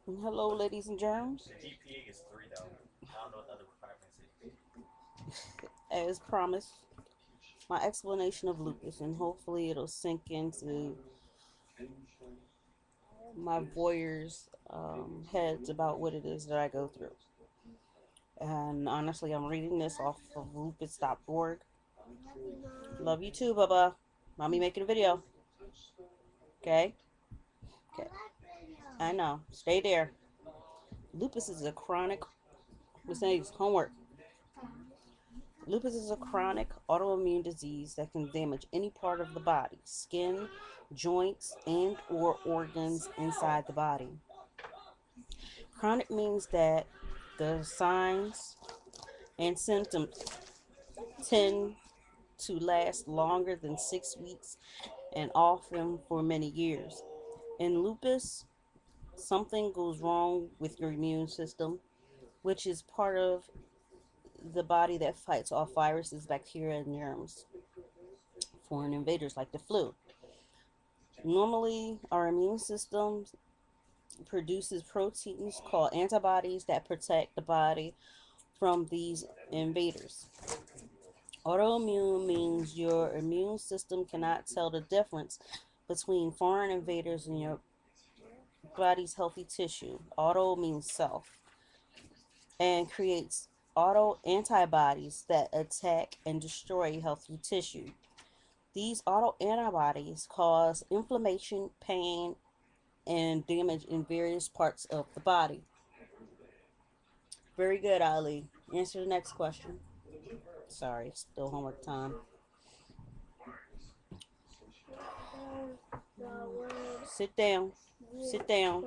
Hello, ladies and germs. GPA is 3 though. I don't know what the other requirements is. As promised, my explanation of lupus, and hopefully it'll sink into my voyeurs' heads about what it is that I go through. And honestly, I'm reading this off of lupus.org. Love you too, Bubba. Mommy making a video. Okay? Okay. I know. Stay there. Lupus is a chronic. This is homework. Lupus is a chronic autoimmune disease that can damage any part of the body, skin, joints, and or organs inside the body. Chronic means that the signs and symptoms tend to last longer than 6 weeks and often for many years. In lupus, something goes wrong with your immune system, which is part of the body that fights off viruses, bacteria, and germs, foreign invaders like the flu. Normally, our immune system produces proteins called antibodies that protect the body from these invaders. Autoimmune means your immune system cannot tell the difference between foreign invaders and your body's healthy tissue. Auto means self, and creates auto antibodies that attack and destroy healthy tissue. These auto antibodies cause inflammation, pain, and damage in various parts of the body. Very good, Ali. Answer the next question. Sorry, still homework time. Sit down. Sit down.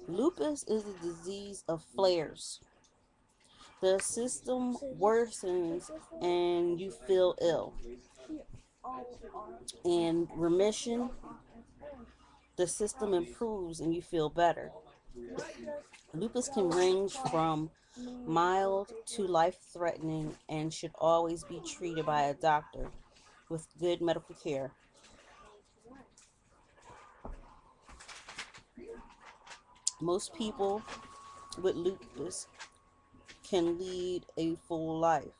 Lupus is a disease of flares. The system worsens and you feel ill. In remission, the system improves and you feel better. Lupus can range from mild to life threatening and should always be treated by a doctor with good medical care. Most people with lupus can lead a full life.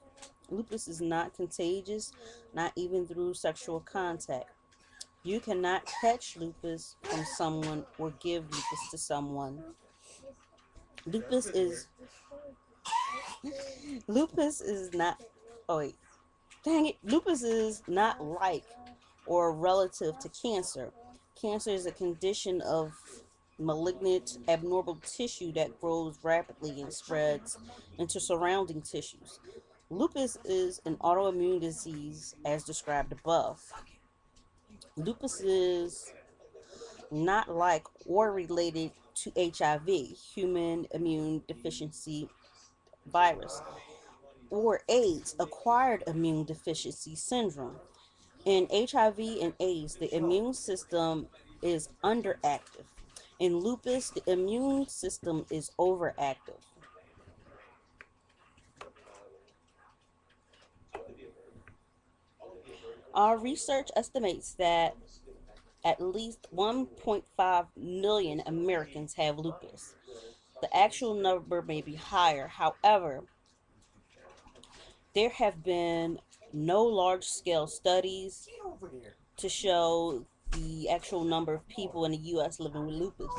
Lupus is not contagious, not even through sexual contact. You cannot catch lupus from someone or give lupus to someone. Lupus is lupus is not oh wait. Dang it. Lupus is not like or relative to cancer. Cancer is a condition of malignant abnormal tissue that grows rapidly and spreads into surrounding tissues. Lupus is an autoimmune disease as described above. Lupus is not like or related to HIV, human immune deficiency virus, or AIDS, acquired immune deficiency syndrome. In HIV and AIDS, the immune system is underactive. In lupus, the immune system is overactive. Our research estimates that at least 1.5 million Americans have lupus. The actual number may be higher. However, there have been no large scale studies to show the actual number of people in the U.S. living with lupus.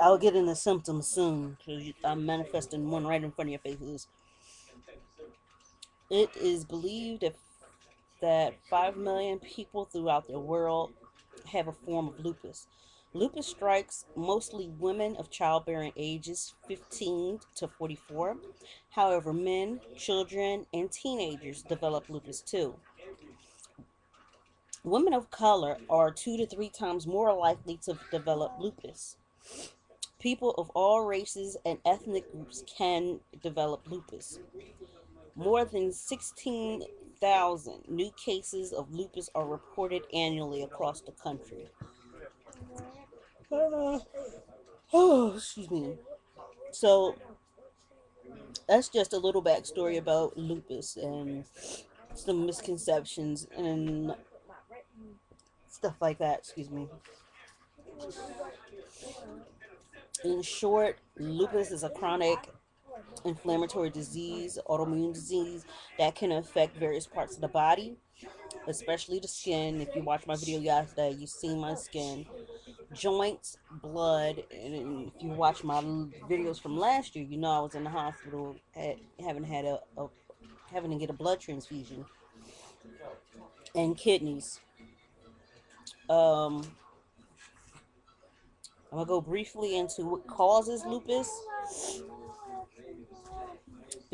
I'll get into symptoms soon because I'm manifesting one right in front of your faces. It is believed that 5 million people throughout the world have a form of lupus. Lupus strikes mostly women of childbearing ages 15 to 44. However, men, children, and teenagers develop lupus too. Women of color are 2 to 3 times more likely to develop lupus. People of all races and ethnic groups can develop lupus. More than 16,000 new cases of lupus are reported annually across the country. Oh, excuse me. So, That's just a little backstory about lupus and some misconceptions and stuff like that. Excuse me. In short, lupus is a chronic inflammatory disease, autoimmune disease that can affect various parts of the body, especially the skin. If you watched my video yesterday, you see my skin, joints, blood, and if you watch my videos from last year, you know I was in the hospital having had a having to get a blood transfusion and kidneys. Um, I'm gonna go briefly into what causes lupus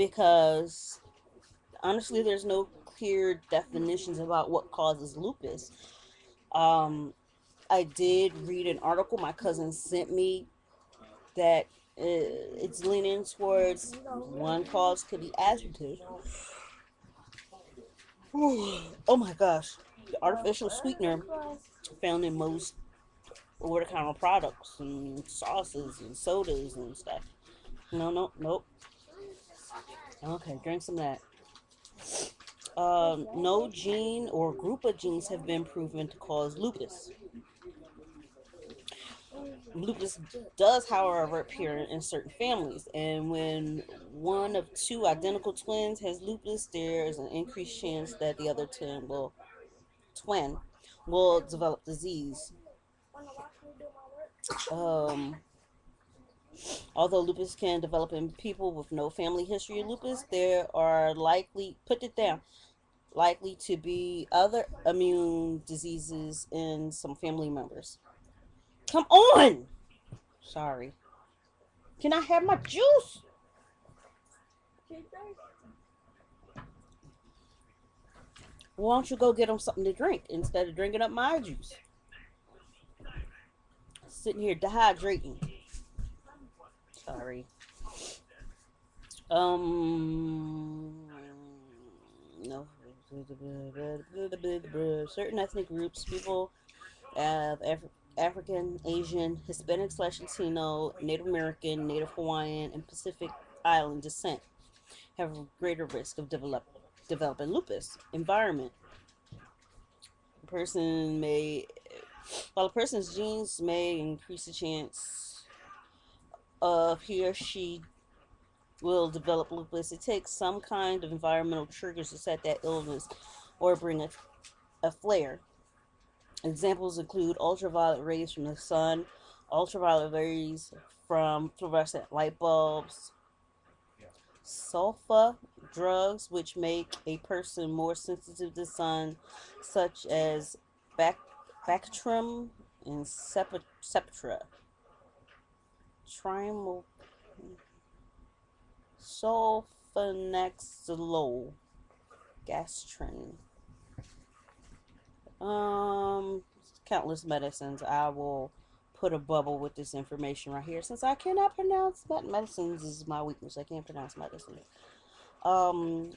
because honestly, there's no clear definitions about what causes lupus. Um, I did read an article my cousin sent me that it's leaning towards one cause could be aspartame. Oh my gosh, the artificial sweetener found in most over-the-counter products and sauces and sodas and stuff. No, no, nope. Okay, drink some of that. No gene or group of genes have been proven to cause lupus. Lupus does, however, appear in certain families, and when one of two identical twins has lupus, there is an increased chance that the other twin will develop disease. Um, Although lupus can develop in people with no family history of lupus, there are likely put it down likely to be other immune diseases in some family members. Come on! Sorry. Can I have my juice? Why don't you go get them something to drink instead of drinking up my juice? Sitting here dehydrating. Sorry. No. Certain ethnic groups, people of African, Asian, Hispanic slash Latino, Native American, Native Hawaiian, and Pacific Island descent have a greater risk of developing lupus. Environment. A person may, while a person's genes may increase the chance of he or she will develop lupus, it takes some kind of environmental triggers to set that illness or bring a flare. Examples include ultraviolet rays from the sun, ultraviolet rays from fluorescent light bulbs, sulfa drugs, which make a person more sensitive to the sun, such as Bactrim and Septra. Trimol sulfanaxolol gastrin. Um, Countless medicines. I will put a bubble with this information right here since I cannot pronounce medicines is my weakness. I can't pronounce medicines. Um,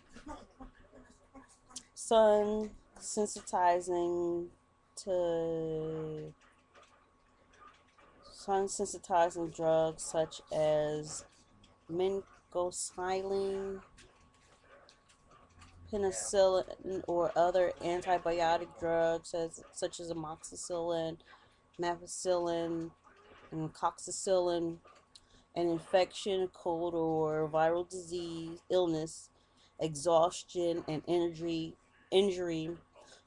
sun sensitizing to sun sensitizing drugs such as methicillin, penicillin, or other antibiotic drugs such as amoxicillin, methicillin, and coccycillin, an infection, cold or viral disease, illness, exhaustion and injury,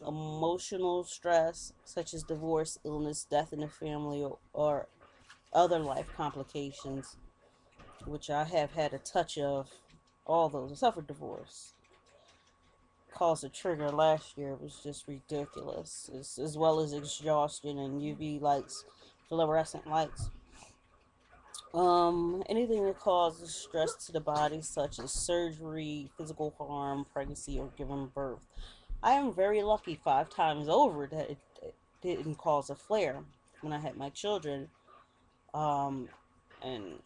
emotional stress such as divorce, illness, death in the family, or other life complications, which I have had a touch of all those. I suffered divorce. Caused a trigger last year. It was just ridiculous, as well as exhaustion and UV lights, fluorescent lights. Anything that causes stress to the body, such as surgery, physical harm, pregnancy, or giving birth. I am very lucky 5 times over that it didn't cause a flare when I had my children. Um, and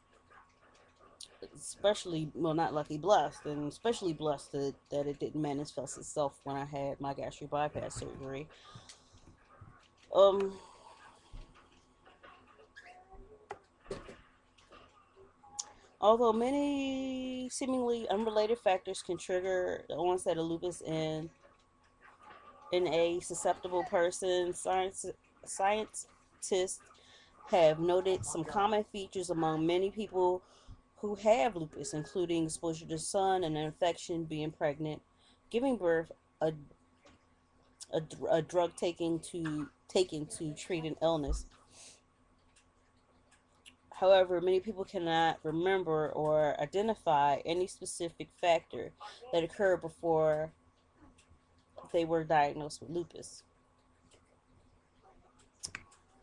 especially, well, not lucky, blessed, and especially blessed that it didn't manifest itself when I had my gastric bypass surgery. Um, Although many seemingly unrelated factors can trigger the onset of lupus in a susceptible person, scientists have noted some common features among many people who have lupus, including exposure to sun and an infection, being pregnant, giving birth, a, a drug taken to treat an illness. However, many people cannot remember or identify any specific factor that occurred before they were diagnosed with lupus.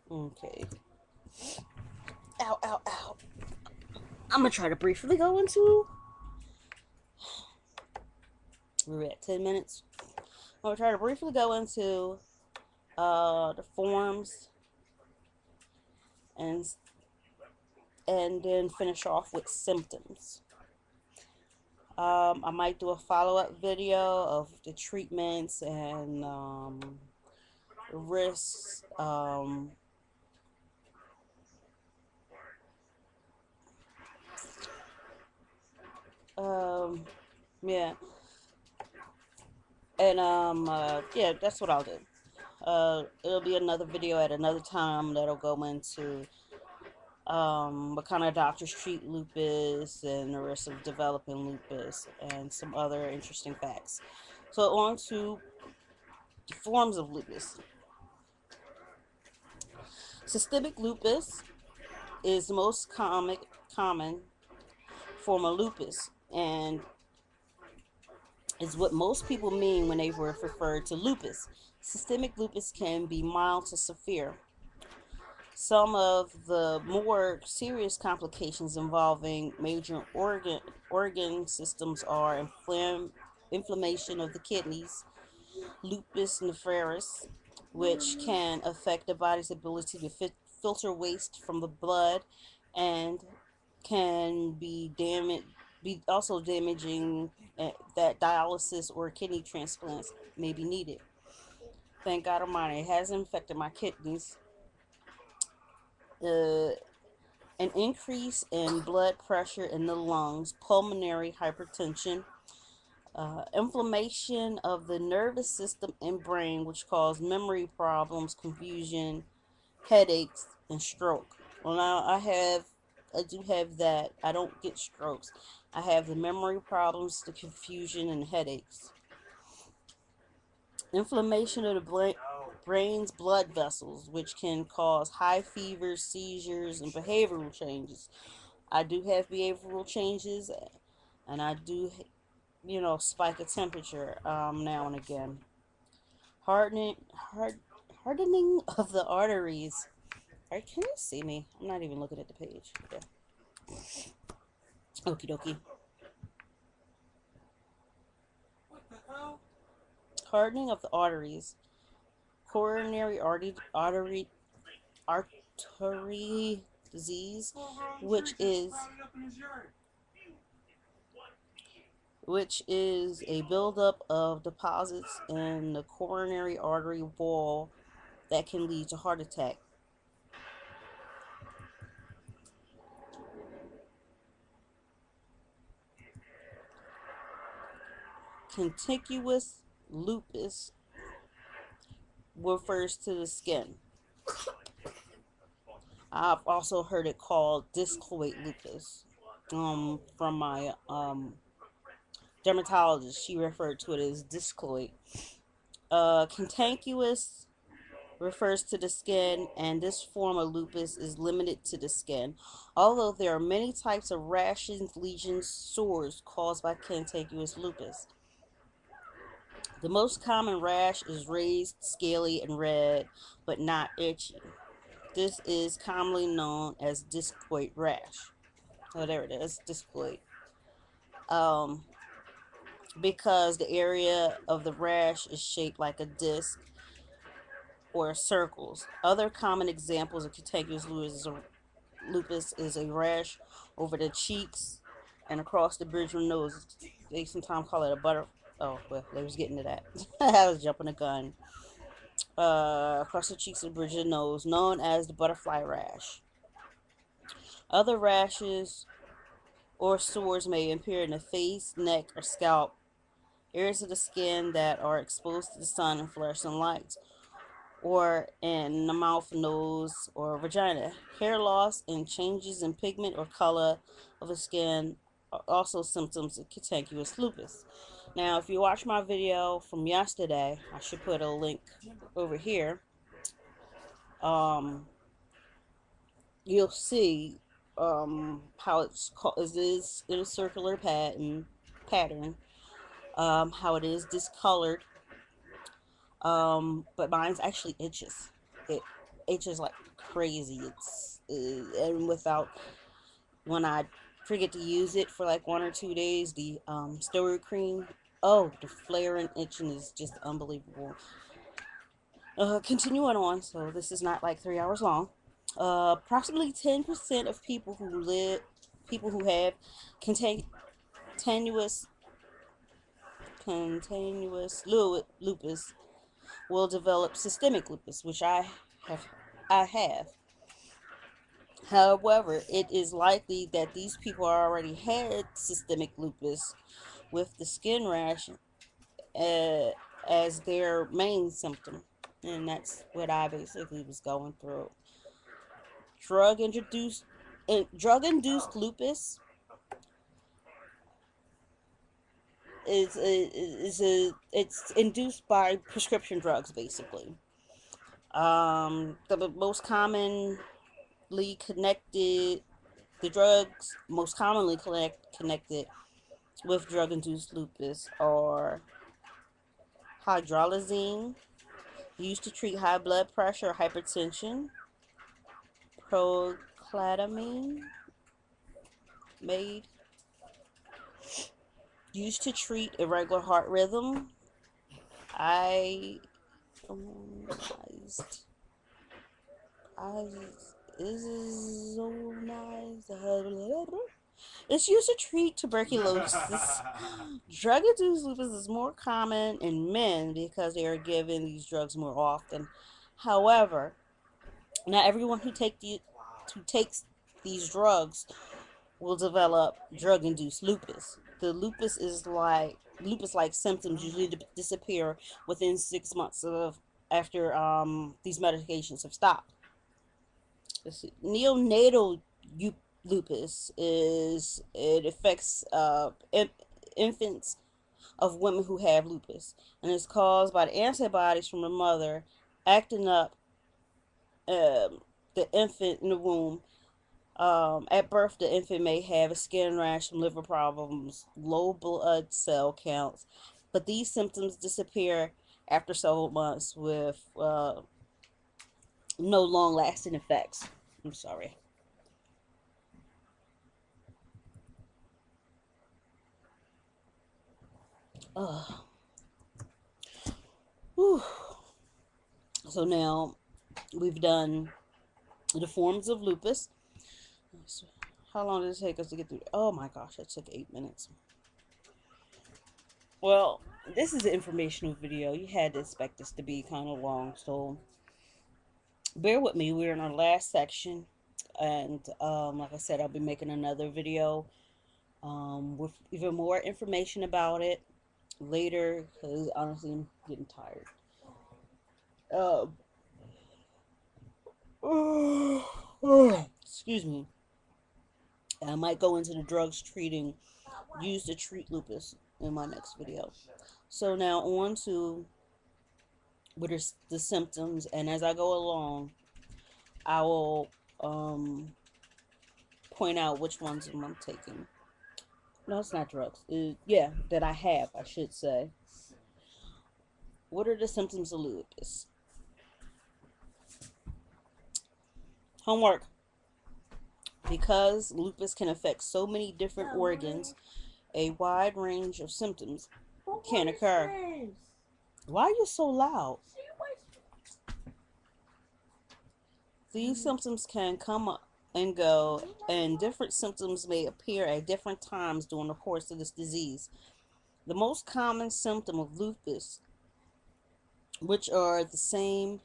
Okay. Ow, ow, ow. I'm gonna try to briefly go into. We're at 10 minutes. I'm gonna try to briefly go into the forms and then finish off with symptoms. I might do a follow-up video of the treatments and risks. Um, yeah, and yeah, that's what I'll do. It'll be another video at another time that'll go into what kind of doctors treat lupus and the risk of developing lupus and some other interesting facts. So on to forms of lupus. Systemic lupus is the most common form of lupus and is what most people mean when they refer to lupus. Systemic lupus can be mild to severe. Some of the more serious complications involving major organ systems are inflammation of the kidneys, lupus nephritis, which can affect the body's ability to filter waste from the blood and can be also damaging that dialysis or kidney transplants may be needed. Thank God Almighty, it hasn't affected my kidneys. Uh, an increase in blood pressure in the lungs, pulmonary hypertension, inflammation of the nervous system and brain, which cause memory problems, confusion, headaches, and stroke. Well, now I do have that. I don't get strokes. I have the memory problems, the confusion, and headaches. Inflammation of the brain's blood vessels, which can cause high fevers, seizures, and behavioral changes. I do have behavioral changes, and I do, spike a temperature now and again. Hardening, hard, hardening of the arteries. All right, can you see me? I'm not even looking at the page. Yeah. Okie dokie. Hardening of the arteries. Coronary artery disease, which is a buildup of deposits in the coronary artery wall that can lead to heart attack. Contiguous lupus refers to the skin. I've also heard it called discoid lupus. From my dermatologist, she referred to it as discoid. Contiguous refers to the skin, and this form of lupus is limited to the skin. Although there are many types of rashes, lesions, sores caused by contiguous lupus. The most common rash is raised, scaly, and red, but not itchy. This is commonly known as discoid rash. Oh, there it is, discoid. Um, because the area of the rash is shaped like a disc or circles. Other common examples of contiguous lupus is a rash over the cheeks and across the bridge of the nose. They sometimes call it a butter. Oh, well, they was getting to that. I was jumping the gun. Across the cheeks and bridge of the nose, known as the butterfly rash. Other rashes or sores may appear in the face, neck, or scalp, areas of the skin that are exposed to the sun and fluorescent lights, or in the mouth, nose, or vagina. Hair loss and changes in pigment or color of the skin are also symptoms of cutaneous lupus. Now, if you watch my video from yesterday, I should put a link over here. Um, you'll see how it's called. It is in a circular pattern. How it is discolored. But mine's actually itches. It itches like crazy. It's and without when I forget to use it for like 1 or 2 days, the steroid cream. Oh, the flare and itching is just unbelievable. Continuing on, so this is not like 3 hours long. Approximately 10% of people who have continuous lupus will develop systemic lupus, which have. I have. However, it is likely that these people already had systemic lupus with the skin rash uh, as their main symptom, and that's what I basically was going through. Drug introduced Drug induced lupus it's induced by prescription drugs basically. The most commonly connected the drugs most commonly connected with drug induced lupus are hydralazine, used to treat high blood pressure or hypertension, procladamine, made used to treat irregular heart rhythm, I I it's used to treat tuberculosis. Drug-induced lupus is more common in men because they are given these drugs more often. However, not everyone who takes these drugs will develop drug-induced lupus. The lupus-like symptoms usually disappear within 6 months of after these medications have stopped. Neonatal lupus is it affects infants of women who have lupus, and is caused by the antibodies from the mother acting up the infant in the womb. At birth, the infant may have a skin rash, some liver problems, low blood cell counts, but these symptoms disappear after several months with no long-lasting effects. I'm sorry. Ugh. Whew. So now we've done the forms of lupus. How long did it take us to get through? Oh my gosh, that took 8 minutes. Well, this is an informational video. You had to expect this to be kind of long, so bear with me. We're in our last section, and like I said, I'll be making another video with even more information about it later because honestly, I'm getting tired. Excuse me. I might go into the drugs used to treat lupus in my next video. So now on to what are the symptoms, and as I go along, I will point out which ones I'm taking. No, it's not drugs. Yeah, that I have, I should say. What are the symptoms of lupus? Homework. Because lupus can affect so many different organs, a wide range of symptoms can occur. Why are you so loud? These symptoms can come up and go, and different symptoms may appear at different times during the course of this disease. The most common symptom of lupus, which are the same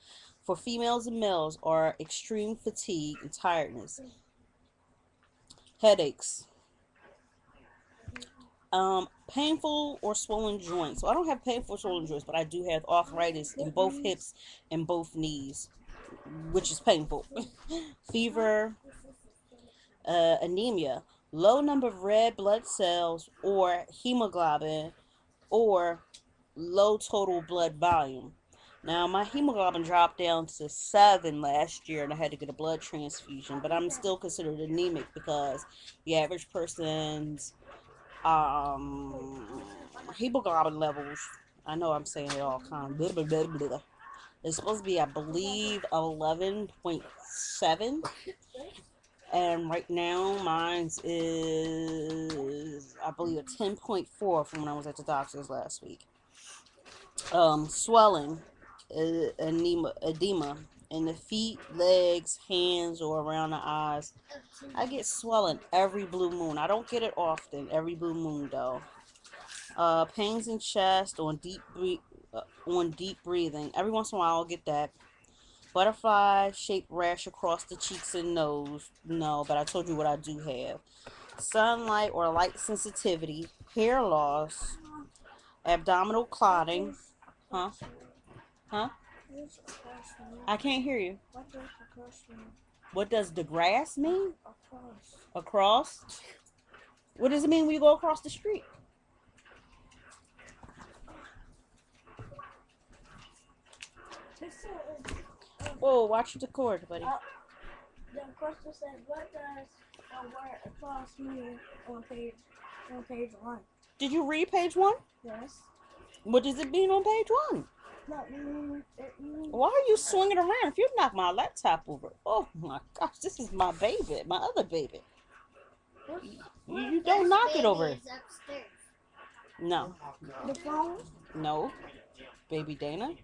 for females and males, are extreme fatigue and tiredness, headaches, Painful or swollen joints. So I don't have painful swollen joints, but I do have arthritis in both hips and both knees, which is painful. Fever, anemia, low number of red blood cells or hemoglobin, or low total blood volume. Now, my hemoglobin dropped down to 7 last year and I had to get a blood transfusion, but I'm still considered anemic because the average person's hemoglobin levels, I know I'm saying it all kind of blah, blah, blah, blah. It's supposed to be, I believe, 11.7, and right now mine's is, I believe, a 10.4 from when I was at the doctor's last week. Swelling, edema in the feet, legs, hands, or around the eyes. I get swelling every blue moon. I don't get it often, every blue moon though. Pains in chest on deep breathing. Every once in a while I'll get that. Butterfly shaped rash across the cheeks and nose. No, but I told you what I do have. Sunlight or light sensitivity, hair loss, abdominal clotting. Huh? Huh? I can't hear you. What does the grass mean? Across? What does it mean when you go across the street? Whoa, watch the cord, buddy. The question said, what does the word across mean on page 1? Did you read page 1? Yes. What does it mean on page 1? Why are you swinging around? If you knock my laptop over. Oh my gosh, this is my baby, my other baby. You don't knock it over. No. The phone? No. Baby Dana.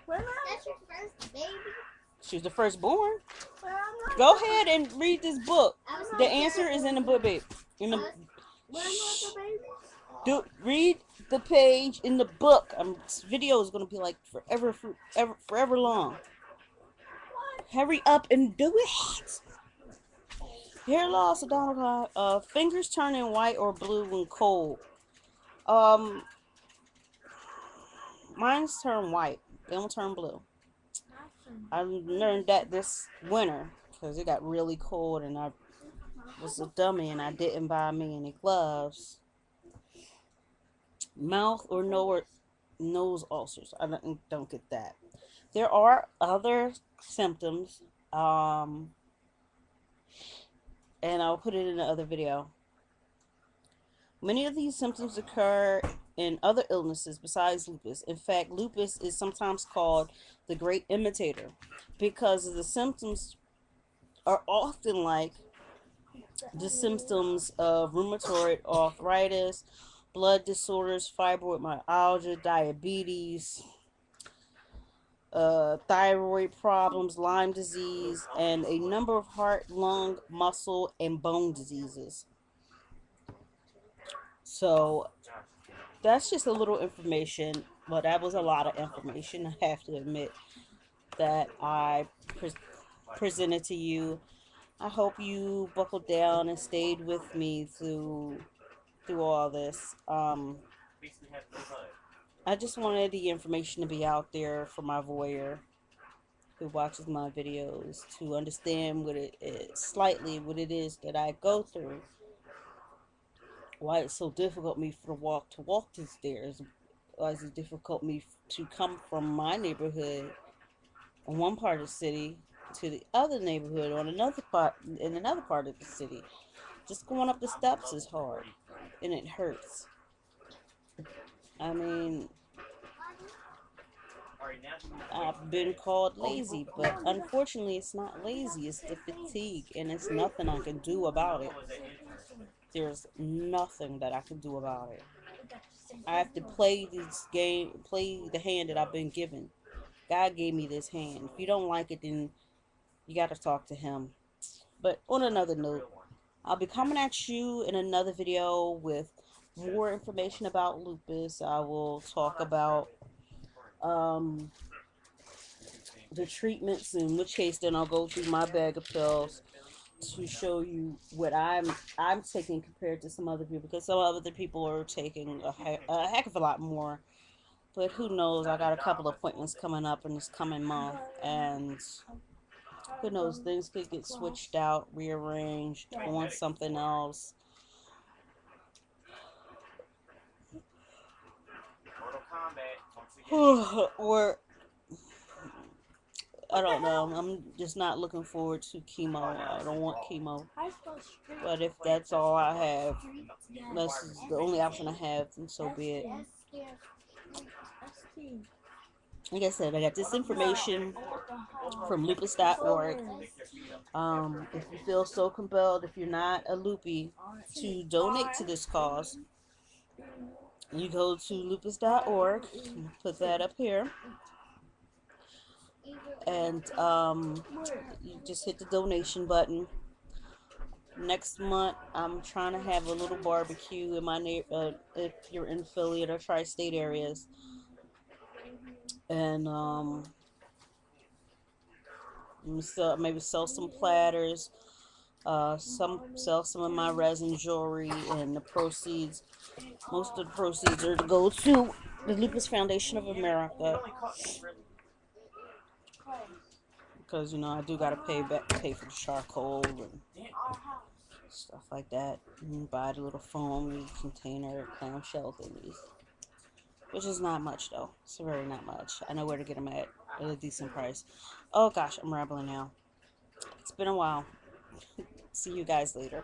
That's your first baby? She was the firstborn. Go ahead and read this book. The answer is in the book, babe. Read the page in the book. This video is gonna be like forever long. Hurry up and do it. Hair loss, abdominal fingers turning white or blue when cold. Mine's turn white. They don't turn blue. I learned that this winter because it got really cold and I was a dummy and I didn't buy me any gloves. Mouth or nose ulcers. I don't get that. There are other symptoms, and I'll put it in the other video. Many of these symptoms occur in other illnesses besides lupus. In fact, lupus is sometimes called the great imitator because the symptoms are often like the symptoms of rheumatoid arthritis, blood disorders, fibromyalgia, diabetes, thyroid problems, Lyme disease, and a number of heart, lung, muscle, and bone diseases. So that's just a little information. Well, that was a lot of information, I have to admit, that I presented to you. I hope you buckled down and stayed with me through all this. I just wanted the information to be out there for my voyeur who watches my videos to understand what it is, slightly what it is that I go through. Why it's so difficult me to walk the stairs. Why is it difficult me to come from my neighborhood in one part of the city to the other neighborhood on another part of the city. Just going up the steps is hard and it hurts. I mean, I've been called lazy, but unfortunately it's not lazy, it's the fatigue, and it's nothing I can do about it. There's nothing that I can do about it. I have to play the hand that I've been given. God gave me this hand. If you don't like it, then you got to talk to him. But on another note, I'll be coming at you in another video with more information about lupus. I will talk about the treatments, in which case then I'll go through my bag of pills. to show you what I'm taking compared to some other people, because some other people are taking a heck of a lot more. But who knows? I got a couple of appointments coming up in this coming month, and who knows? Things could get switched out, rearranged, on something else. Mortal Kombat once again. Or I don't know. I'm just not looking forward to chemo. I don't want chemo. But if that's all I have, that's the only option I have, then so be it. Like I said, I got this information from lupus.org. If you feel so compelled, if you're not a loopy, to donate to this cause, you go to lupus.org, put that up here, and you just hit the donation button. Next month, I'm trying to have a little barbecue in my if you're in Philly or the tri-state areas, and maybe sell some platters, sell some of my resin jewelry, and the proceeds. Most of the proceeds are to go to the Lupus Foundation of America, because I do gotta pay for the charcoal and stuff like that, and buy the little foam container clamshell thingies, which is not much though. It's very not much. I know where to get them at a decent price. Oh gosh, I'm rambling now. It's been a while. See you guys later.